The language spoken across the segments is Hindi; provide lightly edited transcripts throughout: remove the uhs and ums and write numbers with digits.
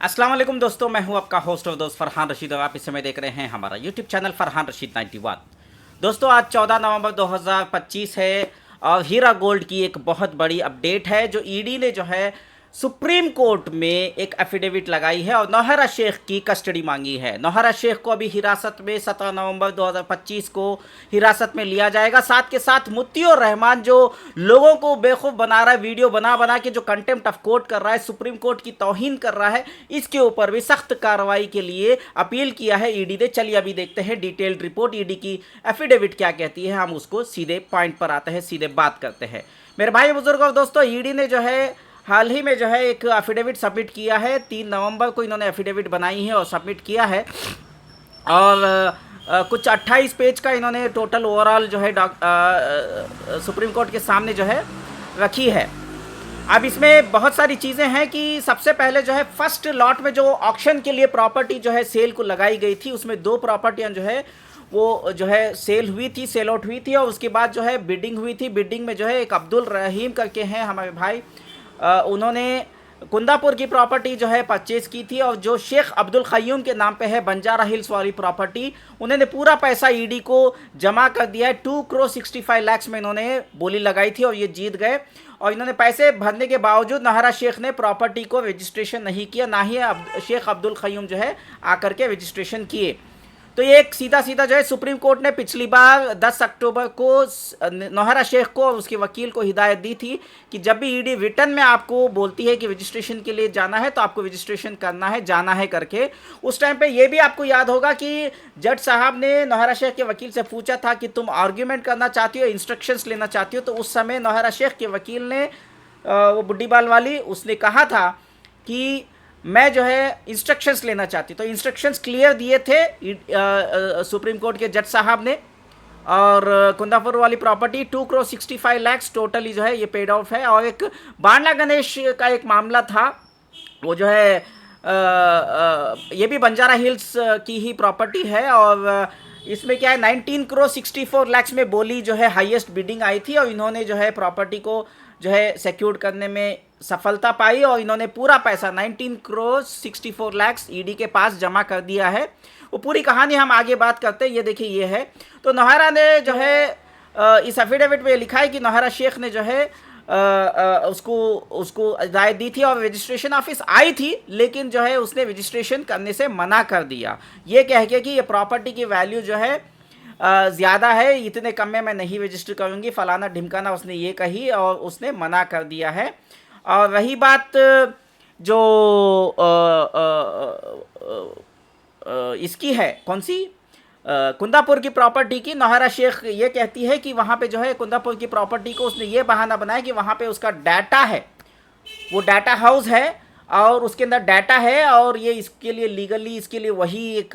अस्सलाम वालेकुम दोस्तों, मैं हूं आपका होस्ट और दोस्त फरहान रशीद और आप इस समय देख रहे हैं हमारा यूट्यूब चैनल फरहान रशीद 91। दोस्तों, आज 14 नवंबर 2025 है और हीरा गोल्ड की एक बहुत बड़ी अपडेट है। जो ईडी ने जो है सुप्रीम कोर्ट में एक एफिडेविट लगाई है और नौहरा शेख की कस्टडी मांगी है। नौहरा शेख को अभी हिरासत में 17 नवंबर 2025 को हिरासत में लिया जाएगा। साथ के साथ मुफ्ती रहमान जो लोगों को बेवकूफ़ बना रहा है, वीडियो बना बना के जो कंटेम्प्ट ऑफ कोर्ट कर रहा है, सुप्रीम कोर्ट की तौहीन कर रहा है, इसके ऊपर भी सख्त कार्रवाई के लिए अपील किया है ईडी ने। चलिए अभी देखते हैं डिटेल्ड रिपोर्ट, ईडी की एफिडेविट क्या कहती है। हम उसको सीधे पॉइंट पर आते हैं, सीधे बात करते हैं। मेरे भाई बुजुर्ग और दोस्तों, ईडी ने जो है हाल ही में जो है एक एफिडेविट सबमिट किया है। 3 नवंबर को इन्होंने एफिडेविट बनाई है और सबमिट किया है और कुछ 28 पेज का इन्होंने टोटल ओवरऑल जो है सुप्रीम कोर्ट के सामने जो है रखी है। अब इसमें बहुत सारी चीज़ें हैं कि सबसे पहले जो है फर्स्ट लॉट में जो ऑक्शन के लिए प्रॉपर्टी जो है सेल को लगाई गई थी, उसमें 2 प्रॉपर्टियाँ जो है वो जो है सेल हुई थी, सेल आउट हुई थी और उसके बाद जो है बिडिंग हुई थी। बिडिंग में जो है एक अब्दुल रहीम करके हैं हमारे भाई, उन्होंने कुंदापुर की प्रॉपर्टी जो है परचेज़ की थी और जो शेख अब्दुल क़य्यूम के नाम पे है बंजारा हिल्स वाली प्रॉपर्टी, उन्होंने पूरा पैसा ईडी को जमा कर दिया है। 2 करोड़ 65 लाख में इन्होंने बोली लगाई थी और ये जीत गए। और इन्होंने पैसे भरने के बावजूद नौहरा शेख ने प्रॉपर्टी को रजिस्ट्रेशन नहीं किया, ना ही शेख अब्दुल क़य्यूम जो है आकर के रजिस्ट्रेशन किए। तो ये एक सीधा सीधा जो है सुप्रीम कोर्ट ने पिछली बार 10 अक्टूबर को नौहरा शेख को और उसके वकील को हिदायत दी थी कि जब भी ईडी रिटर्न में आपको बोलती है कि रजिस्ट्रेशन के लिए जाना है तो आपको रजिस्ट्रेशन करना है, जाना है करके। उस टाइम पे ये भी आपको याद होगा कि जज साहब ने नौहरा शेख के वकील से पूछा था कि तुम आर्ग्यूमेंट करना चाहती हो, इंस्ट्रक्शंस लेना चाहती हो। तो उस समय नौहरा शेख के वकील ने, वो बुड्ढी बाल वाली, उसने कहा था कि मैं जो है इंस्ट्रक्शंस लेना चाहती। तो इंस्ट्रक्शंस क्लियर दिए थे सुप्रीम कोर्ट के जज साहब ने। और कुंदापुर वाली प्रॉपर्टी 2 करोड़ 65 लाख टोटली जो है ये पेड ऑफ है। और एक बांडा गणेश का एक मामला था, वो जो है ये भी बंजारा हिल्स की ही प्रॉपर्टी है और इसमें क्या है 19 करोड़ 64 लाख में बोली जो है हाईएस्ट बिडिंग आई थी और इन्होंने जो है प्रॉपर्टी को जो है सिक्योर करने में सफलता पाई और इन्होंने पूरा पैसा 19 करोड़ 64 लाख ईडी के पास जमा कर दिया है। वो पूरी कहानी हम आगे बात करते हैं। ये देखिए, ये है। तो नौहरा ने जो है इस एफिडेविट में लिखा है कि नौहरा शेख ने जो है उसको हिदायत दी थी और रजिस्ट्रेशन ऑफिस आई थी, लेकिन जो है उसने रजिस्ट्रेशन करने से मना कर दिया, ये कह के कि ये प्रॉपर्टी की वैल्यू जो है ज़्यादा है, इतने कम में मैं नहीं रजिस्टर करूँगी, फलाना ढिमकाना उसने ये कही और उसने मना कर दिया है। और रही बात जो इसकी है, कौन सी, कुंदापुर की प्रॉपर्टी की, नौहरा शेख ये कहती है कि वहाँ पे जो है कुंदापुर की प्रॉपर्टी को उसने ये बहाना बनाया कि वहाँ पे उसका डाटा है, वो डाटा हाउस है और उसके अंदर डाटा है और ये इसके लिए लीगली इसके लिए वही एक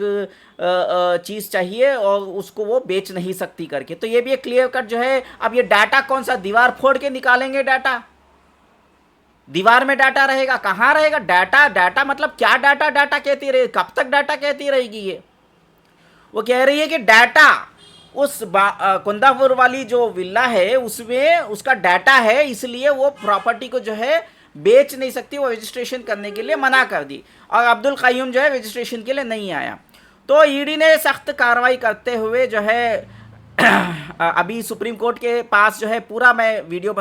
चीज़ चाहिए और उसको वो बेच नहीं सकती करके। तो ये भी एक क्लियर कट जो है। अब ये डाटा कौन सा, दीवार फोड़ के निकालेंगे डाटा? दीवार में डाटा रहेगा? कहाँ रहेगा डाटा? डाटा मतलब क्या डाटा? डाटा कहती रहे, कब तक डाटा कहती रहेगी ये? वो कह रही है कि डाटा उस कुंदापुर वाली जो विला है उसमें उसका डाटा है, इसलिए वो प्रॉपर्टी को जो है बेच नहीं सकती, वो रजिस्ट्रेशन करने के लिए मना कर दी और अब्दुल क़य्यूम जो है रजिस्ट्रेशन के लिए नहीं आया। तो ईडी ने सख्त कार्रवाई करते हुए जो है अभी सुप्रीम कोर्ट के पास जो है पूरा मैं वीडियो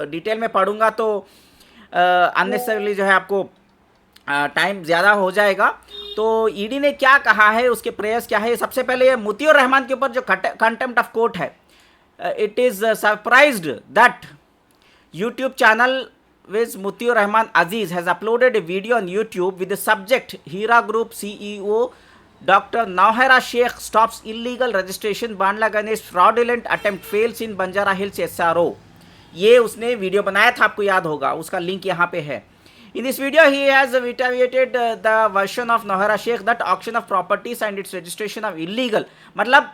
डिटेल में पढ़ूंगा तो अननेसेसरली जो है आपको टाइम ज़्यादा हो जाएगा। तो ईडी ने क्या कहा है, उसके प्रयास क्या है। सबसे पहले ये मुफ्ती रहमान के ऊपर जो कंटेम्प्ट ऑफ कोर्ट है, it is surprised that YouTube channel with Muti Rahman Aziz has uploaded a video on YouTube with the subject Hira Group CEO Dr. Nauhara Sheikh stops illegal registration, Bandla Ganesh fraudulent attempt fails in Banjara Hills SRO। ये उसने वीडियो बनाया था, आपको याद होगा, उसका लिंक यहाँ पे है। In this video he has reiterated the version of Nauhara Sheikh that auction of properties and its registration are illegal। मतलब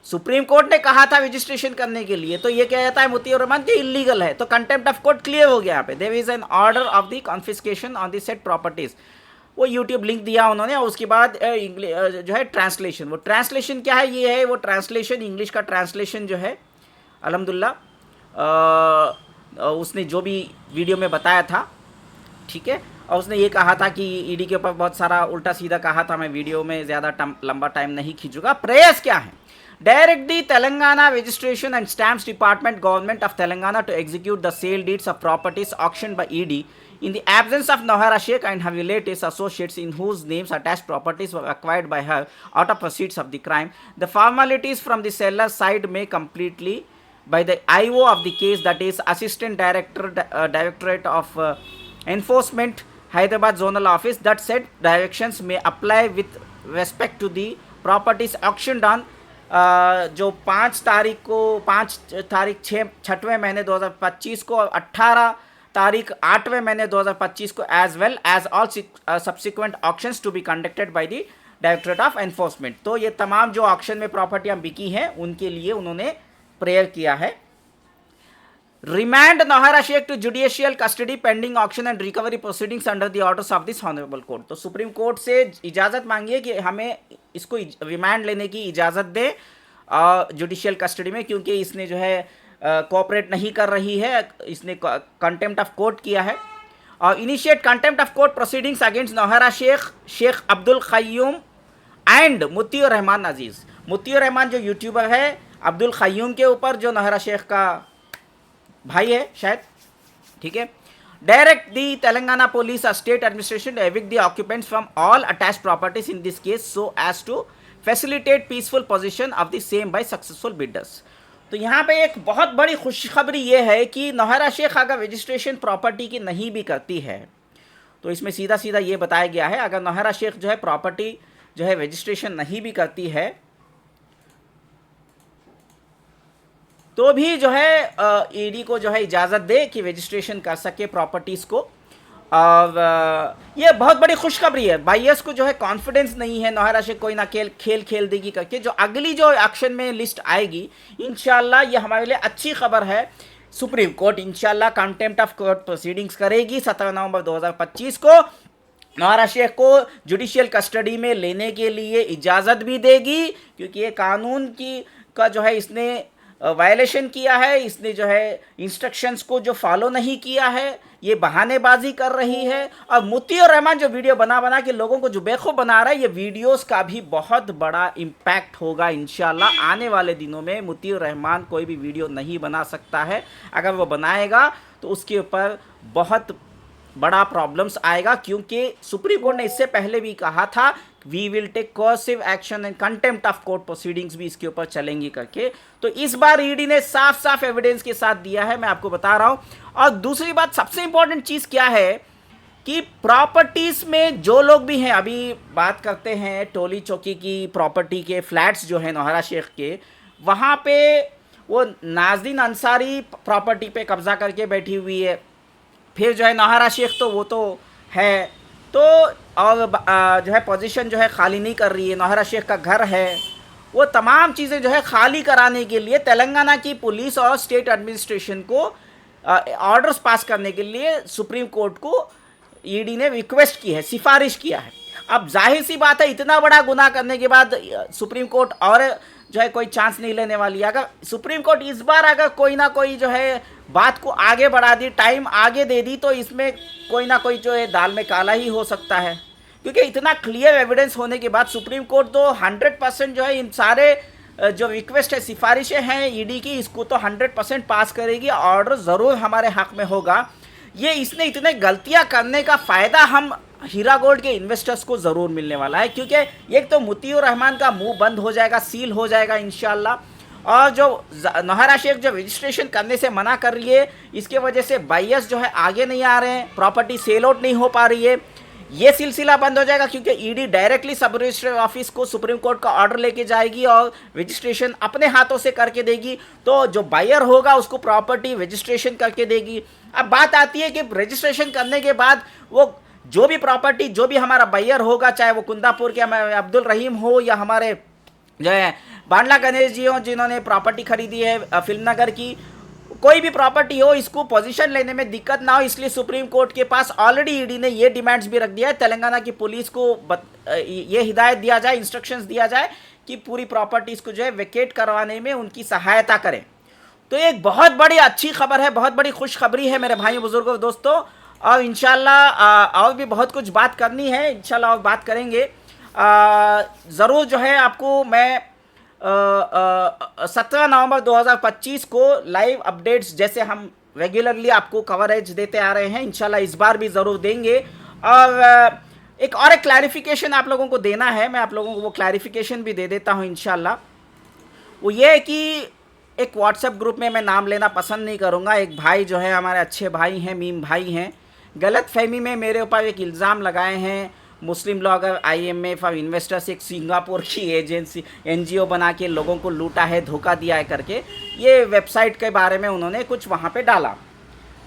सुप्रीम कोर्ट ने कहा था रजिस्ट्रेशन करने के लिए, तो ये क्या कहता है मुफ्ती रहमान कि इलीगल है। तो कंटेम्प्ट ऑफ कोर्ट क्लियर हो गया यहाँ पे। There is an order of the confiscation on the said properties. वो यूट्यूब लिंक दिया उन्होंने और उसके बाद जो है ट्रांसलेशन, वो ट्रांसलेशन क्या है, ये है वो ट्रांसलेशन, इंग्लिश का ट्रांसलेशन जो है अल्हम्दुलिल्लाह उसने जो भी वीडियो में बताया था ठीक है। और उसने ये कहा था कि ईडी के ऊपर बहुत सारा उल्टा सीधा कहा था, मैं वीडियो में ज़्यादा लंबा टाइम नहीं खींचूंगा। प्रेयर्स क्या है? Direct the Telangana registration and stamps department government of Telangana to execute the sale deeds of properties auction by ED in the absence of Nohara Sheikh and her relatives associates in whose names attached properties were acquired by her out of proceeds of the crime. The formalities from the seller's side may completely by the IO of the case, that is Assistant Director Directorate of Enforcement Hyderabad Zonal Office, that said directions may apply with respect to the properties auctioned on जो 5 तारीख 6वें महीने 2025 को और 18 तारीख 8वें महीने 2025 को as well as all subsequent auctions to be conducted by the Directorate of Enforcement. तो ये तमाम जो ऑक्शन में प्रॉपर्टियां बिकी हैं उनके लिए उन्होंने प्रेयर किया है। Remand Nowhera Shaikh to judicial custody pending auction and recovery proceedings under the orders of this honourable court. तो सुप्रीम कोर्ट से इजाज़त मांगी है कि हमें इसको रिमांड लेने की इजाज़त दे जुडिशियल कस्टडी में, क्योंकि इसने जो है कोऑपरेट नहीं कर रही है, इसने कंटेम्प्ट ऑफ कोर्ट किया है। और initiate contempt of court proceedings against Nowhera Shaikh, Shaikh Abdul Qayyum and Mutiur Rahman Aziz. Mutiur Rahman जो यूट्यूबर है, अब्दुल क़य्यूम के ऊपर जो नौहरा शेख का भाई है शायद, ठीक है। Direct the Telangana police state administration evict the occupants from all attached properties in this case so as to facilitate peaceful possession of the same by successful bidders. तो यहाँ पे एक बहुत बड़ी खुशखबरी ये है कि नौहरा शेख अगर रजिस्ट्रेशन प्रॉपर्टी की नहीं भी करती है, तो इसमें सीधा सीधा ये बताया गया है अगर नौहरा शेख जो है प्रॉपर्टी जो है रजिस्ट्रेशन नहीं भी करती है तो भी जो है ईडी को जो है इजाज़त दे कि रजिस्ट्रेशन कर सके प्रॉपर्टीज़ को। और ये बहुत बड़ी खुशखबरी है। बायर्स को जो है कॉन्फिडेंस नहीं है नौहरा शेख कोई ना खेल देगी करके। जो अगली जो एक्शन में लिस्ट आएगी इंशाल्लाह ये हमारे लिए अच्छी खबर है। सुप्रीम कोर्ट इंशाल्लाह कंटेम्प्ट ऑफ कोर्ट प्रोसीडिंग्स करेगी 17 नवंबर 2025 को। नौहरा शेख को जुडिशियल कस्टडी में लेने के लिए इजाज़त भी देगी, क्योंकि ये कानून का जो है इसने वायलेशन किया है, इसने जो है इंस्ट्रक्शंस को जो फॉलो नहीं किया है, ये बहानेबाजी कर रही है। और मुत्तीउर रहमान जो वीडियो बना के लोगों को जो बेवकूफ़ बना रहा है, ये वीडियोस का भी बहुत बड़ा इम्पैक्ट होगा इंशाल्लाह। आने वाले दिनों में मुत्तीउर रहमान कोई भी वीडियो नहीं बना सकता है, अगर वो बनाएगा तो उसके ऊपर बहुत बड़ा प्रॉब्लम्स आएगा, क्योंकि सुप्रीम कोर्ट ने इससे पहले भी कहा था we will take coercive action and contempt of court proceedings भी इसके ऊपर चलेंगी करके। तो इस बार ईडी ने साफ साफ एविडेंस के साथ दिया है, मैं आपको बता रहा हूं। और दूसरी बात सबसे इंपॉर्टेंट चीज़ क्या है कि प्रॉपर्टीज़ में जो लोग भी हैं, अभी बात करते हैं टोली चौकी की प्रॉपर्टी के फ्लैट्स जो है नौहरा शेख के, वहाँ पे वो नाज़रीन अंसारी प्रॉपर्टी पे कब्जा करके बैठी हुई है। फिर जो है नौहरा शेख तो वो तो है, तो और जो है पोजीशन जो है खाली नहीं कर रही है। नौहरा शेख का घर है, वो तमाम चीज़ें जो है खाली कराने के लिए तेलंगाना की पुलिस और स्टेट एडमिनिस्ट्रेशन को ऑर्डर्स पास करने के लिए सुप्रीम कोर्ट को ईडी ने रिक्वेस्ट की है, सिफारिश किया है। अब जाहिर सी बात है इतना बड़ा गुनाह करने के बाद सुप्रीम कोर्ट और जो है कोई चांस नहीं लेने वाली है। अगर सुप्रीम कोर्ट इस बार अगर कोई ना कोई जो है बात को आगे बढ़ा दी, टाइम आगे दे दी, तो इसमें कोई ना कोई जो है दाल में काला ही हो सकता है, क्योंकि इतना क्लियर एविडेंस होने के बाद सुप्रीम कोर्ट तो 100% जो है इन सारे जो रिक्वेस्ट है, सिफारिशें हैं ईडी की, इसको तो 100% पास करेगी, ऑर्डर ज़रूर हमारे हक में होगा। ये इसने इतने गलतियां करने का फ़ायदा हम हीरा गोल्ड के इन्वेस्टर्स को ज़रूर मिलने वाला है, क्योंकि एक तो मुत्तीउर रहमान का मुंह बंद हो जाएगा, सील हो जाएगा इंशाल्लाह। और जो नौहरा शेख जो रजिस्ट्रेशन करने से मना कर रही है, इसके वजह से बायर्स जो है आगे नहीं आ रहे हैं, प्रॉपर्टी सेल आउट नहीं हो पा रही है, ये सिलसिला बंद हो जाएगा, क्योंकि ईडी डायरेक्टली सब रजिस्ट्री ऑफिस को सुप्रीम कोर्ट का ऑर्डर लेके जाएगी और रजिस्ट्रेशन अपने हाथों से करके देगी। तो जो बायर होगा उसको प्रॉपर्टी रजिस्ट्रेशन करके देगी। अब बात आती है कि रजिस्ट्रेशन करने के बाद वो जो भी प्रॉपर्टी, जो भी हमारा बायर होगा, चाहे वो कुंदापुर के अब्दुल रहीम हो या हमारे जो है बांडला गणेश जी हो जिन्होंने प्रॉपर्टी खरीदी है फिल्मनगर की, कोई भी प्रॉपर्टी हो, इसको पोजीशन लेने में दिक्कत ना हो, इसलिए सुप्रीम कोर्ट के पास ऑलरेडी ईडी ने ये डिमांड्स भी रख दिया है। तेलंगाना की पुलिस को ये हिदायत दिया जाए, इंस्ट्रक्शंस दिया जाए कि पूरी प्रॉपर्टीज़ को जो है वेकेट करवाने में उनकी सहायता करें। तो एक बहुत बड़ी अच्छी खबर है, बहुत बड़ी खुशखबरी है मेरे भाइयों बुजुर्गों दोस्तों। और इंशाल्लाह और भी बहुत कुछ बात करनी है, इंशाल्लाह और बात करेंगे। ज़रूर जो है आपको मैं 17 नवंबर 2025 को लाइव अपडेट्स जैसे हम रेगुलरली आपको कवरेज देते आ रहे हैं, इंशाल्लाह इस बार भी ज़रूर देंगे। और एक क्लैरिफिकेशन आप लोगों को देना है, मैं आप लोगों को वो क्लैरिफिकेशन भी दे देता हूँ इंशाल्लाह। वो ये है कि एक व्हाट्सएप ग्रुप में मैं नाम लेना पसंद नहीं करूँगा, एक भाई जो है हमारे अच्छे भाई हैं, मीम भाई हैं, गलत फहमी में मेरे ऊपर एक इल्ज़ाम लगाए हैं। मुस्लिम ब्लॉगर IMF और इन्वेस्टर्स एक सिंगापुर की एजेंसी NGO बना के लोगों को लूटा है, धोखा दिया है करके ये वेबसाइट के बारे में उन्होंने कुछ वहाँ पे डाला।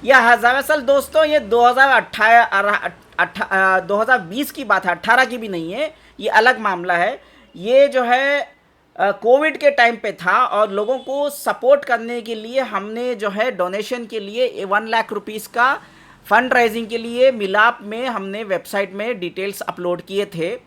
यह दरअसल दोस्तों ये 2020 की बात है, 18 की भी नहीं है, ये अलग मामला है। ये जो है कोविड के टाइम पे था और लोगों को सपोर्ट करने के लिए हमने जो है डोनेशन के लिए 1 लाख रुपीज़ का फंड राइजिंग के लिए मिलाप में हमने वेबसाइट में डिटेल्स अपलोड किए थे।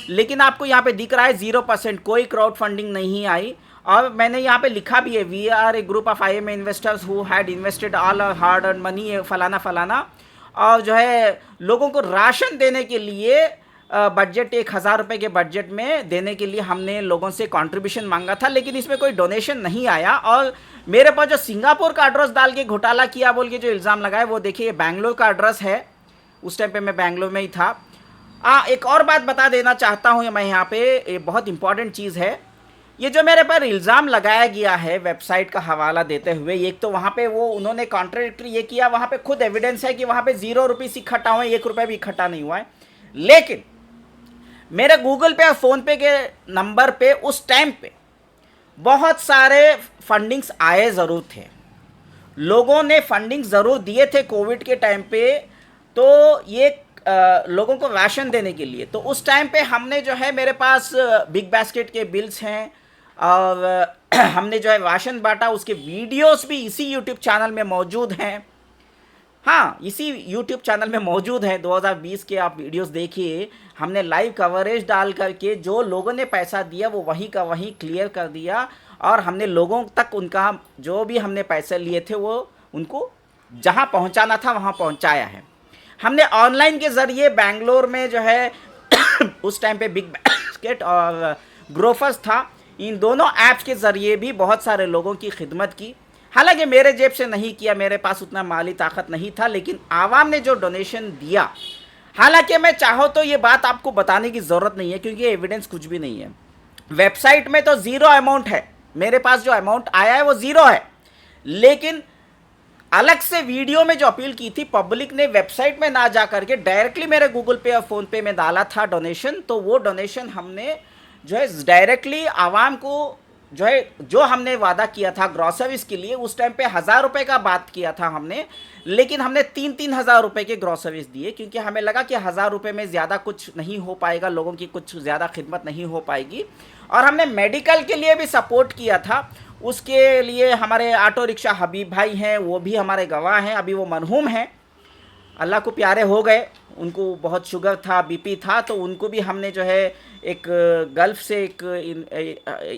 लेकिन आपको यहाँ पे दिख रहा है 0%, कोई क्राउड फंडिंग नहीं आई। और मैंने यहाँ पे लिखा भी है, we are a group of IMA investors who had invested all hard earn money, फलाना फलाना। और जो है लोगों को राशन देने के लिए बजट 1000 रुपये के बजट में देने के लिए हमने लोगों से कंट्रीब्यूशन मांगा था, लेकिन इसमें कोई डोनेशन नहीं आया। और मेरे पास जो सिंगापुर का एड्रेस डाल के घोटाला किया बोल के जो इल्ज़ाम लगाए, वो देखिए ये बैंगलोर का एड्रेस है। उस टाइम पे मैं बैंगलोर में ही था। एक और बात बता देना चाहता हूँ मैं यहाँ पे, ये बहुत इंपॉर्टेंट चीज़ है। ये जो मेरे पर इल्ज़ाम लगाया गया है वेबसाइट का हवाला देते हुए, एक तो वहाँ पे वो उन्होंने कॉन्ट्राडिक्टरी ये किया, वहाँ पे खुद एविडेंस है कि वहाँ पे 0 रुपीज़ इकट्ठा हुए, 1 रुपये भी इकट्ठा नहीं हुआ है। लेकिन मेरे गूगल पे और फ़ोनपे के नंबर पे उस टाइम पे बहुत सारे फंडिंग्स आए ज़रूर थे, लोगों ने फंडिंग ज़रूर दिए थे कोविड के टाइम पे, तो ये लोगों को राशन देने के लिए। तो उस टाइम पे हमने जो है, मेरे पास बिग बास्केट के बिल्स हैं और हमने जो है राशन बांटा, उसके वीडियोस भी इसी यूट्यूब चैनल में मौजूद हैं। हाँ, इसी यूट्यूब चैनल में मौजूद है, 2020 के आप वीडियोस देखिए। हमने लाइव कवरेज डाल करके जो लोगों ने पैसा दिया वो वहीं का वहीं क्लियर कर दिया, और हमने लोगों तक उनका जो भी हमने पैसे लिए थे वो उनको जहाँ पहुँचाना था वहाँ पहुँचाया है। हमने ऑनलाइन के ज़रिए बैंगलोर में जो है उस टाइम पे बिग बास्केट और ग्रोफर्स था, इन दोनों ऐप्स के ज़रिए भी बहुत सारे लोगों की खिदमत की। हालांकि मेरे जेब से नहीं किया, मेरे पास उतना माली ताकत नहीं था, लेकिन आवाम ने जो डोनेशन दिया, हालांकि मैं चाहो तो ये बात आपको बताने की ज़रूरत नहीं है क्योंकि एविडेंस कुछ भी नहीं है। वेबसाइट में तो 0 अमाउंट है, मेरे पास जो अमाउंट आया है वो 0 है। लेकिन अलग से वीडियो में जो अपील की थी, पब्लिक ने वेबसाइट में ना जा करके डायरेक्टली मेरे गूगल पे और फ़ोनपे में डाला था डोनेशन, तो वो डोनेशन हमने जो है डायरेक्टली आवाम को जो है, जो हमने वादा किया था ग्रॉसरीज के लिए, उस टाइम पे 1000 रुपये का बात किया था हमने, लेकिन हमने 3-3 हज़ार रुपये के ग्रॉसरीज दिए क्योंकि हमें लगा कि 1000 रुपये में ज़्यादा कुछ नहीं हो पाएगा, लोगों की कुछ ज़्यादा खिदमत नहीं हो पाएगी। और हमने मेडिकल के लिए भी सपोर्ट किया था, उसके लिए हमारे ऑटो रिक्शा हबीब भाई हैं, वो भी हमारे गवाह हैं, अभी वो मरहूम हैं, अल्लाह को प्यारे हो गए। उनको बहुत शुगर था, BP था, तो उनको भी हमने जो है एक गल्फ़ से एक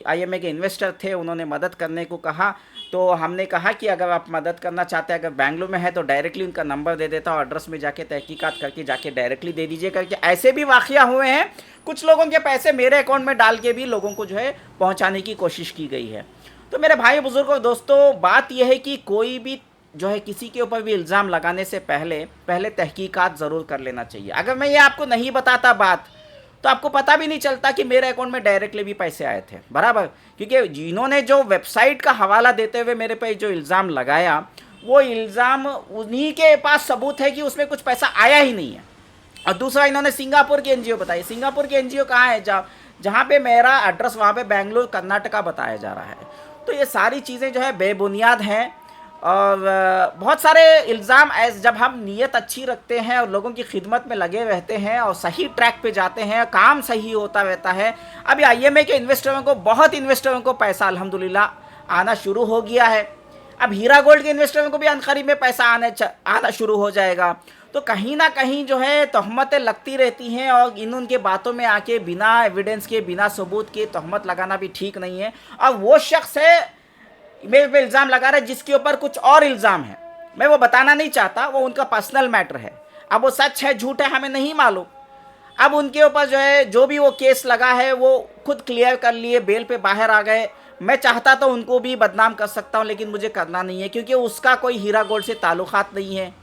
IMA के इन्वेस्टर थे, उन्होंने मदद करने को कहा। तो हमने कहा कि अगर आप मदद करना चाहते हैं, अगर बैंगलोर में है तो डायरेक्टली उनका नंबर दे देता हूँ, एड्रेस में जाके तहकीकात करके जाके डायरेक्टली दे दीजिए करके। ऐसे भी वाक़या हुए हैं, कुछ लोगों के पैसे मेरे अकाउंट में डाल के भी लोगों को जो है पहुँचाने की कोशिश की गई है। तो मेरे भाई बुज़ुर्गों दोस्तों, बात यह है कि कोई भी जो है किसी के ऊपर भी इल्ज़ाम लगाने से पहले तहकीकात ज़रूर कर लेना चाहिए। अगर मैं ये आपको नहीं बताता बात, तो आपको पता भी नहीं चलता कि मेरे अकाउंट में डायरेक्टली भी पैसे आए थे, बराबर। क्योंकि जिन्होंने जो वेबसाइट का हवाला देते हुए मेरे पे जो इल्ज़ाम लगाया, वो इल्ज़ाम उन्हीं के पास सबूत है कि उसमें कुछ पैसा आया ही नहीं है। और दूसरा, इन्होंने सिंगापुर की NGO बताई। सिंगापुर की NGO कहाँ है? जहाँ पे मेरा एड्रेस, वहाँ पे बेंगलुरु कर्नाटका बताया जा रहा है। तो ये सारी चीज़ें जो है बेबुनियाद हैं और बहुत सारे इल्ज़ाम जब हम नीयत अच्छी रखते हैं और लोगों की खिदमत में लगे रहते हैं और सही ट्रैक पे जाते हैं, काम सही होता रहता है। अभी IMA के इन्वेस्टरों को, बहुत इन्वेस्टरों को पैसा अल्हम्दुलिल्लाह आना शुरू हो गया है। अब हीरा गोल्ड के इन्वेस्टरों को भी अनकरीब में पैसा आना शुरू हो जाएगा। तो कहीं ना कहीं जो है तहमतें लगती रहती हैं और इन उनके बातों में आके बिना एविडेंस के, बिना सबूत के तहमत लगाना भी ठीक नहीं है। और वो शख्स है मेरे पे इल्ज़ाम लगा रहा है जिसके ऊपर कुछ और इल्ज़ाम है, मैं वो बताना नहीं चाहता, वो उनका पर्सनल मैटर है। अब वो सच है झूठ है हमें नहीं मालूम। अब उनके ऊपर जो है जो भी वो केस लगा है वो खुद क्लियर कर लिए, बेल पे बाहर आ गए। मैं चाहता तो उनको भी बदनाम कर सकता हूँ, लेकिन मुझे करना नहीं है, क्योंकि उसका कोई हीरा गोल्ड से ताल्लुकात नहीं है।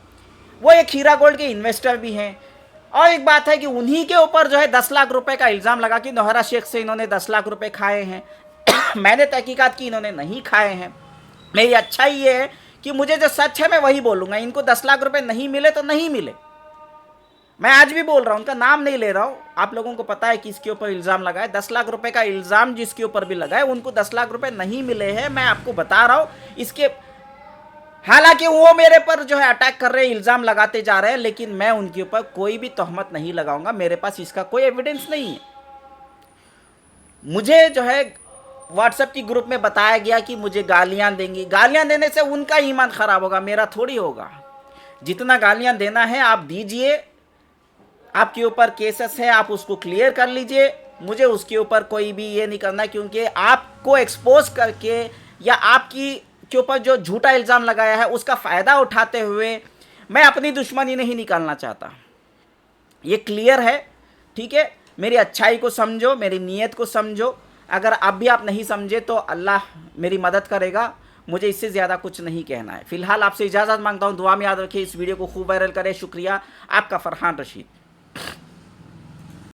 वो एक हीरा गोल्ड के इन्वेस्टर भी हैं। और एक बात है कि उन्हीं के ऊपर जो है 10 लाख रुपए का इल्ज़ाम लगा कि नौहरा शेख से इन्होंने 10 लाख रुपए खाए हैं। मैंने तहकीकात की, इन्होंने नहीं खाए हैं। मेरी अच्छा ही ये है कि मुझे जो सच है मैं वही बोलूँगा। इनको 10 लाख रुपए नहीं मिले तो नहीं मिले। मैं आज भी बोल रहा हूँ, उनका नाम नहीं ले रहा हूँ। आप लोगों को पता है कि इसके ऊपर इल्ज़ाम लगा है। 10 लाख रुपए का इल्ज़ाम जिसके ऊपर भी लगा है, उनको 10 लाख रुपए नहीं मिले हैं। मैं आपको बता रहा हूँ इसके, हालांकि वो मेरे पर जो है अटैक कर रहे हैं, इल्ज़ाम लगाते जा रहे हैं, लेकिन मैं उनके ऊपर कोई भी तोहमत नहीं लगाऊंगा। मेरे पास इसका कोई एविडेंस नहीं है। मुझे जो है व्हाट्सएप की ग्रुप में बताया गया कि मुझे गालियां देंगी। गालियां देने से उनका ईमान ख़राब होगा, मेरा थोड़ी होगा। जितना गालियां देना है आप दीजिए। आपके ऊपर केसेस है, आप उसको क्लियर कर लीजिए। मुझे उसके ऊपर कोई भी ये नहीं करना, क्योंकि आपको एक्सपोज करके या आपकी के ऊपर जो झूठा इल्ज़ाम लगाया है उसका फ़ायदा उठाते हुए मैं अपनी दुश्मनी नहीं निकालना चाहता। ये क्लियर है, ठीक है। मेरी अच्छाई को समझो, मेरी नीयत को समझो। अगर अब भी आप नहीं समझे तो अल्लाह मेरी मदद करेगा। मुझे इससे ज़्यादा कुछ नहीं कहना है। फिलहाल आपसे इजाज़त मांगता हूँ। दुआ में याद रखिए, इस वीडियो को खूब वायरल करें। शुक्रिया, आपका फरहान रशीद।